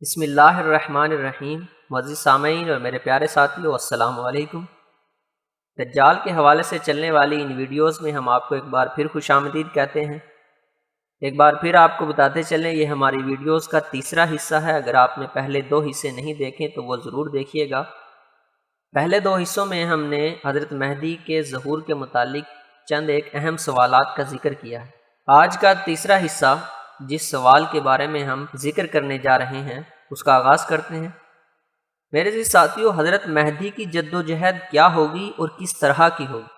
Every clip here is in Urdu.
بسم اللہ الرحمن الرحیم۔ معزز سامعین اور میرے پیارے ساتھیو، السلام علیکم۔ دجال کے حوالے سے چلنے والی ان ویڈیوز میں ہم آپ کو ایک بار پھر خوش آمدید کہتے ہیں۔ ایک بار پھر آپ کو بتاتے چلیں، یہ ہماری ویڈیوز کا تیسرا حصہ ہے۔ اگر آپ نے پہلے 2 حصے نہیں دیکھیں تو وہ ضرور دیکھیے گا۔ پہلے 2 حصوں میں ہم نے حضرت مہدی کے ظہور کے متعلق چند ایک اہم سوالات کا ذکر کیا ہے۔ آج کا تیسرا حصہ جس سوال کے بارے میں ہم ذکر کرنے جا رہے ہیں اس کا آغاز کرتے ہیں۔ میرے عزیز ساتھیو، حضرت مہدی کی جدوجہد کیا ہوگی اور کس طرح کی ہوگی؟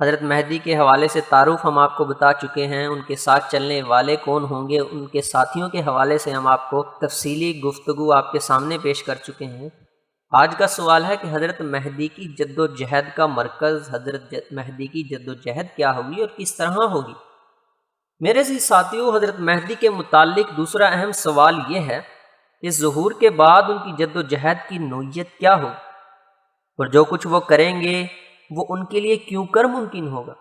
حضرت مہدی کے حوالے سے تعارف ہم آپ کو بتا چکے ہیں، ان کے ساتھ چلنے والے کون ہوں گے، ان کے ساتھیوں کے حوالے سے ہم آپ کو تفصیلی گفتگو آپ کے سامنے پیش کر چکے ہیں۔ آج کا سوال ہے کہ حضرت مہدی کی جدوجہد کا مرکز، حضرت مہدی کی جدوجہد کیا ہوگی اور کس طرح ہوگی؟ میرے عزیز ساتھیو، حضرت مہدی کے متعلق دوسرا اہم سوال یہ ہے کہ ظہور کے بعد ان کی جدوجہد کی نوعیت کیا ہوگی، اور جو کچھ وہ کریں گے وہ ان کے لیے کیوں کر ممکن ہوگا؟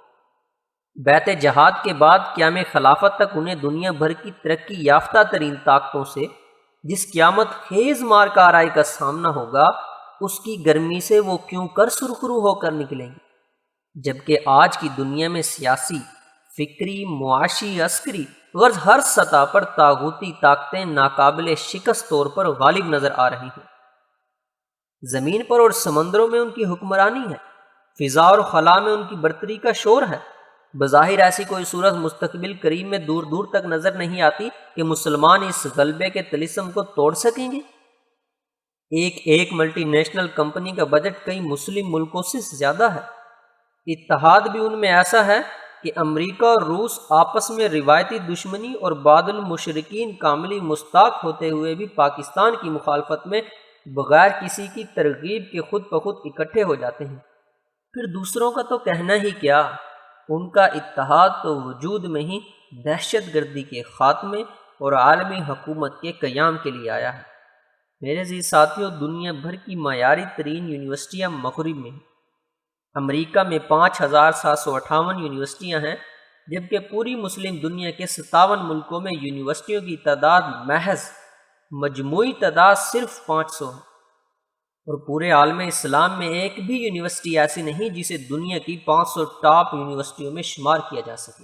بیعت جہاد کے بعد قیام خلافت تک انہیں دنیا بھر کی ترقی یافتہ ترین طاقتوں سے جس قیامت خیز مار کا آرائی کا سامنا ہوگا، اس کی گرمی سے وہ کیوں کر سرخرو ہو کر نکلیں گے، جبکہ آج کی دنیا میں سیاسی، فکری، معاشی، عسکری غرض ہر سطح پر طاغوتی طاقتیں ناقابل شکست طور پر غالب نظر آ رہی ہیں۔ زمین پر اور سمندروں میں ان کی حکمرانی ہے، فضا اور خلا میں ان کی برتری کا شور ہے۔ بظاہر ایسی کوئی صورت مستقبل قریب میں دور دور تک نظر نہیں آتی کہ مسلمان اس غلبے کے طلسم کو توڑ سکیں گے۔ ایک ملٹی نیشنل کمپنی کا بجٹ کئی مسلم ملکوں سے زیادہ ہے۔ اتحاد بھی ان میں ایسا ہے کہ امریکہ اور روس آپس میں روایتی دشمنی اور بعض المشرکین کاملی مستاق ہوتے ہوئے بھی پاکستان کی مخالفت میں بغیر کسی کی ترغیب کے خود بخود اکٹھے ہو جاتے ہیں۔ پھر دوسروں کا تو کہنا ہی کیا، ان کا اتحاد تو وجود میں ہی دہشت گردی کے خاتمے اور عالمی حکومت کے قیام کے لیے آیا ہے۔ میرے عزیز ساتھیوں، دنیا بھر کی معیاری ترین یونیورسٹیاں مغرب میں ہیں۔ امریکہ میں 5758 یونیورسٹیاں ہیں، جبکہ پوری مسلم دنیا کے 57 ملکوں میں یونیورسٹیوں کی تعداد محض مجموعی تعداد صرف 500 ہے، اور پورے عالم اسلام میں ایک بھی یونیورسٹی ایسی نہیں جسے دنیا کی 500 ٹاپ یونیورسٹیوں میں شمار کیا جا سکے۔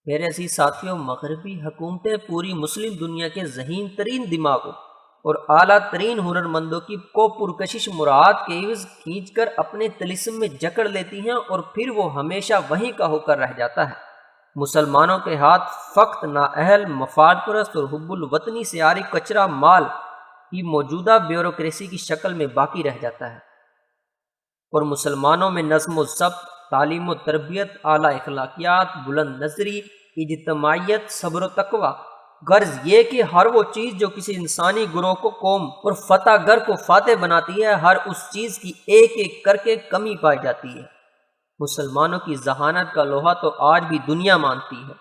میرے عزیز ساتھیوں، مغربی حکومتیں پوری مسلم دنیا کے ذہین ترین دماغوں اور اعلیٰ ترین ہنرمندوں کی کو پرکشش مراعات کے عوض کھینچ کر اپنے طلسم میں جکڑ لیتی ہیں، اور پھر وہ ہمیشہ وہیں کا ہو کر رہ جاتا ہے۔ مسلمانوں کے ہاتھ فقط نااہل، مفاد پرست اور حب الوطنی سے عاری کچرا مال کی موجودہ بیوروکریسی کی شکل میں باقی رہ جاتا ہے، اور مسلمانوں میں نظم و ضبط، تعلیم و تربیت، اعلیٰ اخلاقیات، بلند نظری، اجتماعیت، صبر و تقوی، غرض یہ کہ ہر وہ چیز جو کسی انسانی گروہ کو قوم اور فتح گر کو فاتح بناتی ہے، ہر اس چیز کی ایک ایک کر کے کمی پائی جاتی ہے۔ مسلمانوں کی ذہانت کا لوہا تو آج بھی دنیا مانتی ہے،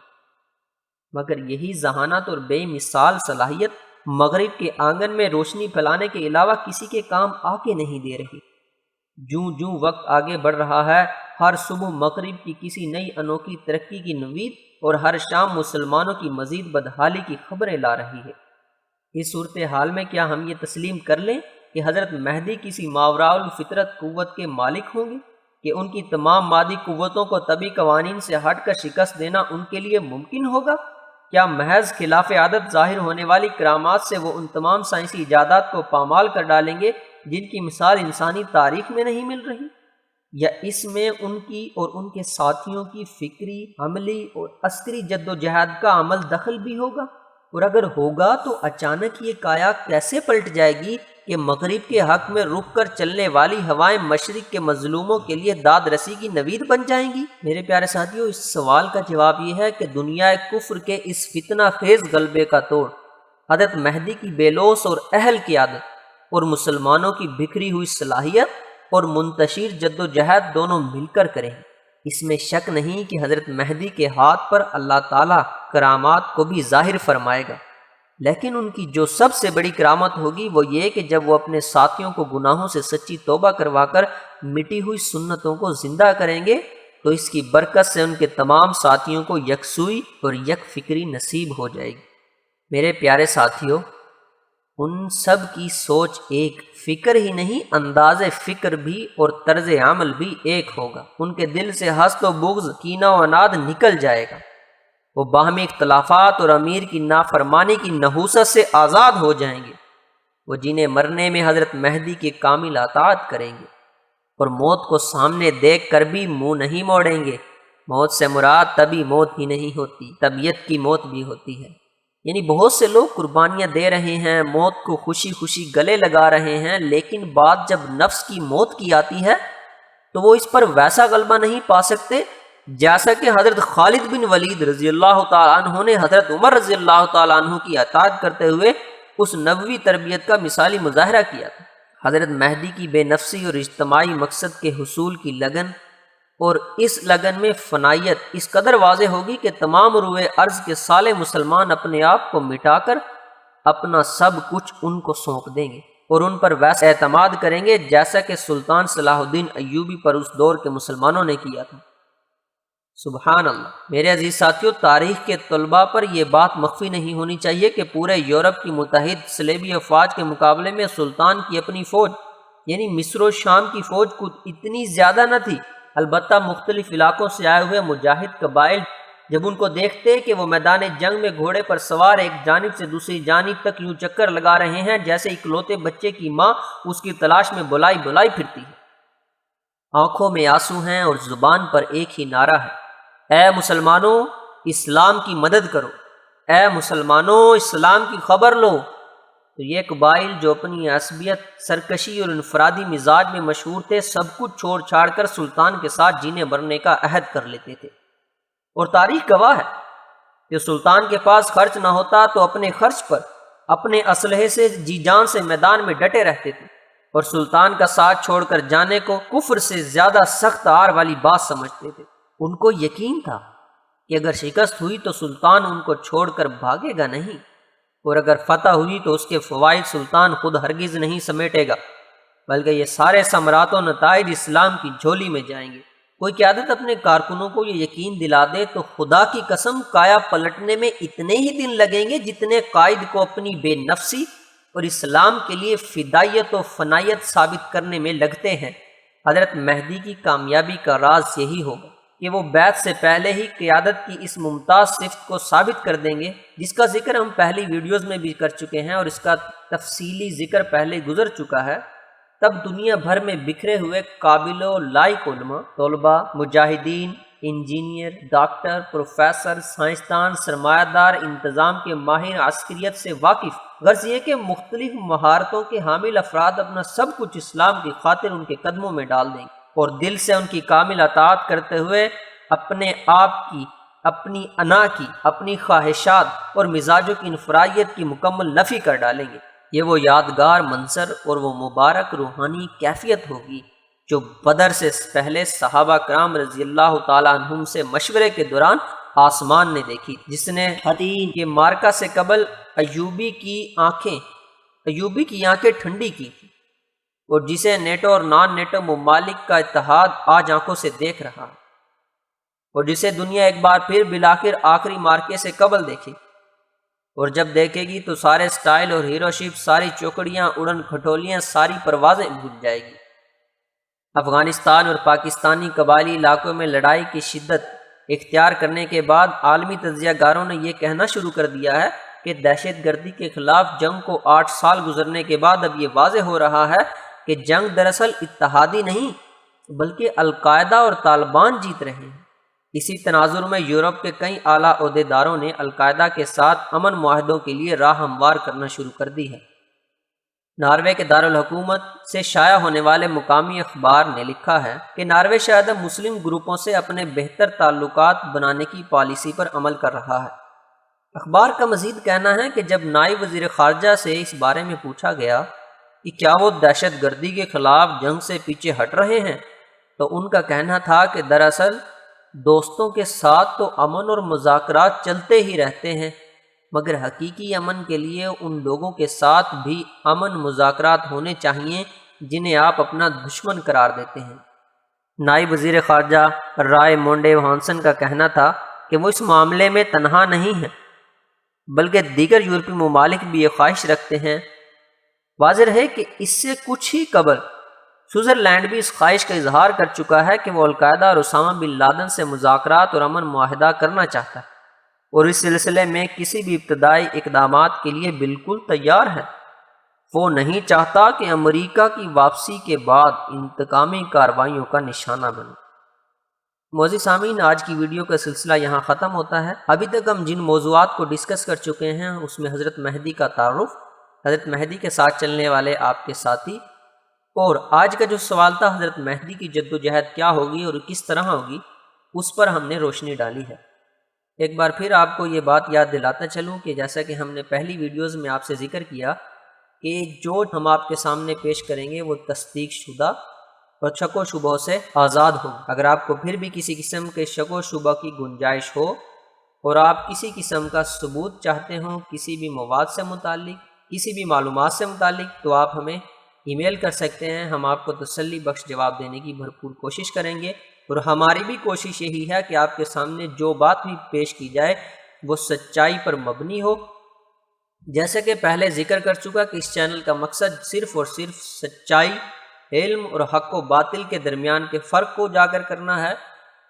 مگر یہی ذہانت اور بے مثال صلاحیت مغرب کے آنگن میں روشنی پھیلانے کے علاوہ کسی کے کام آ کے نہیں دے رہی۔ جوں جوں وقت آگے بڑھ رہا ہے، ہر صبح مغرب کی کسی نئی انوکھی ترقی کی نوید اور ہر شام مسلمانوں کی مزید بدحالی کی خبریں لا رہی ہے۔ اس صورتحال میں کیا ہم یہ تسلیم کر لیں کہ حضرت مہدی کسی ماوراء الفطرت قوت کے مالک ہوں گے، کہ ان کی تمام مادی قوتوں کو طبی قوانین سے ہٹ کر شکست دینا ان کے لیے ممکن ہوگا؟ کیا محض خلاف عادت ظاہر ہونے والی کرامات سے وہ ان تمام سائنسی ایجادات کو پامال کر ڈالیں گے جن کی مثال انسانی تاریخ میں نہیں مل رہی؟ یا اس میں ان کی اور ان کے ساتھیوں کی فکری، عملی اور عسکری جدوجہد کا عمل دخل بھی ہوگا؟ اور اگر ہوگا تو اچانک یہ کایا کیسے پلٹ جائے گی کہ مغرب کے حق میں رک کر چلنے والی ہوائیں مشرق کے مظلوموں کے لیے داد رسی کی نوید بن جائیں گی؟ میرے پیارے ساتھیوں، اس سوال کا جواب یہ ہے کہ دنیا کفر کے اس فتنہ خیز غلبے کا توڑ حضرت مہدی کی بے لوث اور اہل قیادت اور مسلمانوں کی بکھری ہوئی صلاحیت اور منتشر جدوجہد دونوں مل کر کریں۔ اس میں شک نہیں کہ حضرت مہدی کے ہاتھ پر اللہ تعالیٰ کرامات کو بھی ظاہر فرمائے گا، لیکن ان کی جو سب سے بڑی کرامت ہوگی وہ یہ کہ جب وہ اپنے ساتھیوں کو گناہوں سے سچی توبہ کروا کر مٹی ہوئی سنتوں کو زندہ کریں گے تو اس کی برکت سے ان کے تمام ساتھیوں کو یکسوئی اور یک فکری نصیب ہو جائے گی۔ میرے پیارے ساتھیوں، ان سب کی سوچ ایک، فکر ہی نہیں انداز فکر بھی اور طرز عمل بھی ایک ہوگا۔ ان کے دل سے حسد و بغض، کینہ و عناد نکل جائے گا، وہ باہمی اختلافات اور امیر کی نافرمانی کی نحوست سے آزاد ہو جائیں گے۔ وہ جنہیں مرنے میں حضرت مہدی کی کامل اطاعت کریں گے اور موت کو سامنے دیکھ کر بھی منہ نہیں موڑیں گے۔ موت سے مراد تبھی موت ہی نہیں ہوتی، طبیعت کی موت بھی ہوتی ہے۔ یعنی بہت سے لوگ قربانیاں دے رہے ہیں، موت کو خوشی خوشی گلے لگا رہے ہیں، لیکن بات جب نفس کی موت کی آتی ہے تو وہ اس پر ویسا غلبہ نہیں پا سکتے جیسا کہ حضرت خالد بن ولید رضی اللہ تعالیٰ عنہ نے حضرت عمر رضی اللہ تعالیٰ عنہ کی اطاعت کرتے ہوئے اس نبوی تربیت کا مثالی مظاہرہ کیا تھا۔ حضرت مہدی کی بے نفسی اور اجتماعی مقصد کے حصول کی لگن، اور اس لگن میں فنائیت اس قدر واضح ہوگی کہ تمام روئے ارض کے صالح مسلمان اپنے آپ کو مٹا کر اپنا سب کچھ ان کو سونپ دیں گے اور ان پر ویسا اعتماد کریں گے جیسا کہ سلطان صلاح الدین ایوبی پر اس دور کے مسلمانوں نے کیا تھا۔ سبحان اللہ۔ میرے عزیز ساتھیوں، تاریخ کے طلباء پر یہ بات مخفی نہیں ہونی چاہیے کہ پورے یورپ کی متحد صلیبی افواج کے مقابلے میں سلطان کی اپنی فوج یعنی مصر و شام کی فوج کو اتنی زیادہ نہ تھی۔ البتہ مختلف علاقوں سے آئے ہوئے مجاہد قبائل جب ان کو دیکھتے کہ وہ میدان جنگ میں گھوڑے پر سوار ایک جانب سے دوسری جانب تک یوں چکر لگا رہے ہیں جیسے اکلوتے بچے کی ماں اس کی تلاش میں بلائی بلائی پھرتی ہے، آنکھوں میں آنسو ہیں اور زبان پر ایک ہی نعرہ ہے، اے مسلمانوں اسلام کی مدد کرو، اے مسلمانوں اسلام کی خبر لو۔ تو یہ قبائل جو اپنی عصبیت، سرکشی اور انفرادی مزاج میں مشہور تھے، سب کچھ چھوڑ چھاڑ کر سلطان کے ساتھ جینے مرنے کا عہد کر لیتے تھے۔ اور تاریخ گواہ ہے کہ سلطان کے پاس خرچ نہ ہوتا تو اپنے خرچ پر اپنے اسلحے سے جی جان سے میدان میں ڈٹے رہتے تھے، اور سلطان کا ساتھ چھوڑ کر جانے کو کفر سے زیادہ سخت آر والی بات سمجھتے تھے۔ ان کو یقین تھا کہ اگر شکست ہوئی تو سلطان ان کو چھوڑ کر بھاگے گا نہیں، اور اگر فتح ہوئی تو اس کے فوائد سلطان خود ہرگز نہیں سمیٹے گا، بلکہ یہ سارے ثمرات و نتائج اسلام کی جھولی میں جائیں گے۔ کوئی قیادت اپنے کارکنوں کو یہ یقین دلا دے تو خدا کی قسم کایا پلٹنے میں اتنے ہی دن لگیں گے جتنے قائد کو اپنی بے نفسی اور اسلام کے لیے فدائیت و فنائیت ثابت کرنے میں لگتے ہیں۔ حضرت مہدی کی کامیابی کا راز یہی ہوگا کہ وہ بیعت سے پہلے ہی قیادت کی اس ممتاز صفت کو ثابت کر دیں گے، جس کا ذکر ہم پہلی ویڈیوز میں بھی کر چکے ہیں اور اس کا تفصیلی ذکر پہلے گزر چکا ہے۔ تب دنیا بھر میں بکھرے ہوئے قابل و لائق علماء، طلباء، مجاہدین، انجینئر، ڈاکٹر، پروفیسر، سائنسدان، سرمایہ دار، انتظام کے ماہر، عسکریت سے واقف، غرض یہ کہ مختلف مہارتوں کے حامل افراد اپنا سب کچھ اسلام کی خاطر ان کے قدموں میں ڈال دیں گے اور دل سے ان کی کامل اطاعت کرتے ہوئے اپنے آپ کی، اپنی انا کی، اپنی خواہشات اور مزاجوں کی انفرادیت کی مکمل نفی کر ڈالیں گے۔ یہ وہ یادگار منظر اور وہ مبارک روحانی کیفیت ہوگی جو بدر سے پہلے صحابہ کرام رضی اللہ تعالیٰ عنہم سے مشورے کے دوران آسمان نے دیکھی، جس نے حطین کے مارکہ سے قبل ایوبی کی آنکھیں ٹھنڈی کی تھی، اور جسے نیٹو اور نان نیٹو ممالک کا اتحاد آج آنکھوں سے دیکھ رہا ہے، اور جسے دنیا ایک بار پھر بالآخر آخری مارکے سے قبل دیکھے، اور جب دیکھے گی تو سارے سٹائل اور ہیرو شپ، ساری چوکڑیاں، اڑن کھٹولیاں، ساری پروازیں بھول جائے گی۔ افغانستان اور پاکستانی قبائلی علاقوں میں لڑائی کی شدت اختیار کرنے کے بعد عالمی تجزیہ گاروں نے یہ کہنا شروع کر دیا ہے کہ دہشت گردی کے خلاف جنگ کو 8 سال گزرنے کے بعد اب یہ واضح ہو رہا ہے کہ جنگ دراصل اتحادی نہیں بلکہ القاعدہ اور طالبان جیت رہے ہیں۔ اسی تناظر میں یورپ کے کئی اعلیٰ عہدیداروں نے القاعدہ کے ساتھ امن معاہدوں کے لیے راہ ہموار کرنا شروع کر دی ہے۔ ناروے کے دارالحکومت سے شائع ہونے والے مقامی اخبار نے لکھا ہے کہ ناروے شاید مسلم گروپوں سے اپنے بہتر تعلقات بنانے کی پالیسی پر عمل کر رہا ہے۔ اخبار کا مزید کہنا ہے کہ جب نائب وزیر خارجہ سے اس بارے میں پوچھا گیا کہ کیا وہ دہشت گردی کے خلاف جنگ سے پیچھے ہٹ رہے ہیں، تو ان کا کہنا تھا کہ دراصل دوستوں کے ساتھ تو امن اور مذاکرات چلتے ہی رہتے ہیں، مگر حقیقی امن کے لیے ان لوگوں کے ساتھ بھی امن مذاکرات ہونے چاہیے جنہیں آپ اپنا دشمن قرار دیتے ہیں۔ نائب وزیر خارجہ رائے مونڈے ہانسن کا کہنا تھا کہ وہ اس معاملے میں تنہا نہیں ہیں، بلکہ دیگر یورپی ممالک بھی یہ خواہش رکھتے ہیں واضح ہے کہ اس سے کچھ ہی قبل سوئٹزرلینڈ بھی اس خواہش کا اظہار کر چکا ہے کہ وہ القاعدہ اور اسامہ بن لادن سے مذاکرات اور امن معاہدہ کرنا چاہتا ہے اور اس سلسلے میں کسی بھی ابتدائی اقدامات کے لیے بالکل تیار ہے۔ وہ نہیں چاہتا کہ امریکہ کی واپسی کے بعد انتقامی کارروائیوں کا نشانہ بنے۔ معزز سامعین، آج کی ویڈیو کا سلسلہ یہاں ختم ہوتا ہے۔ ابھی تک ہم جن موضوعات کو ڈسکس کر چکے ہیں اس میں حضرت مہدی کا تعارف، حضرت مہدی کے ساتھ چلنے والے آپ کے ساتھی، اور آج کا جو سوال تھا حضرت مہدی کی جدوجہد کیا ہوگی اور کس طرح ہوگی، اس پر ہم نے روشنی ڈالی ہے۔ ایک بار پھر آپ کو یہ بات یاد دلاتا چلوں کہ جیسا کہ ہم نے پہلی ویڈیوز میں آپ سے ذکر کیا کہ جو ہم آپ کے سامنے پیش کریں گے وہ تصدیق شدہ اور شک و شبہ سے آزاد ہو۔ اگر آپ کو پھر بھی کسی قسم کے شک و شبہ کی گنجائش ہو اور آپ کسی قسم کا ثبوت چاہتے ہوں کسی بھی مواد سے متعلق، کسی بھی معلومات سے متعلق، تو آپ ہمیں ای میل کر سکتے ہیں۔ ہم آپ کو تسلی بخش جواب دینے کی بھرپور کوشش کریں گے، اور ہماری بھی کوشش یہی ہے کہ آپ کے سامنے جو بات بھی پیش کی جائے وہ سچائی پر مبنی ہو۔ جیسے کہ پہلے ذکر کر چکا کہ اس چینل کا مقصد صرف اور صرف سچائی، علم اور حق و باطل کے درمیان کے فرق کو اجاگر کرنا ہے،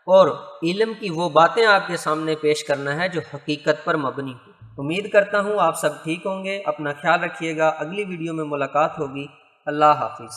اور علم کی وہ باتیں آپ کے سامنے پیش کرنا ہے جو حقیقت پر مبنی ہو۔ امید کرتا ہوں آپ سب ٹھیک ہوں گے۔ اپنا خیال رکھیے گا۔ اگلی ویڈیو میں ملاقات ہوگی۔ اللہ حافظ۔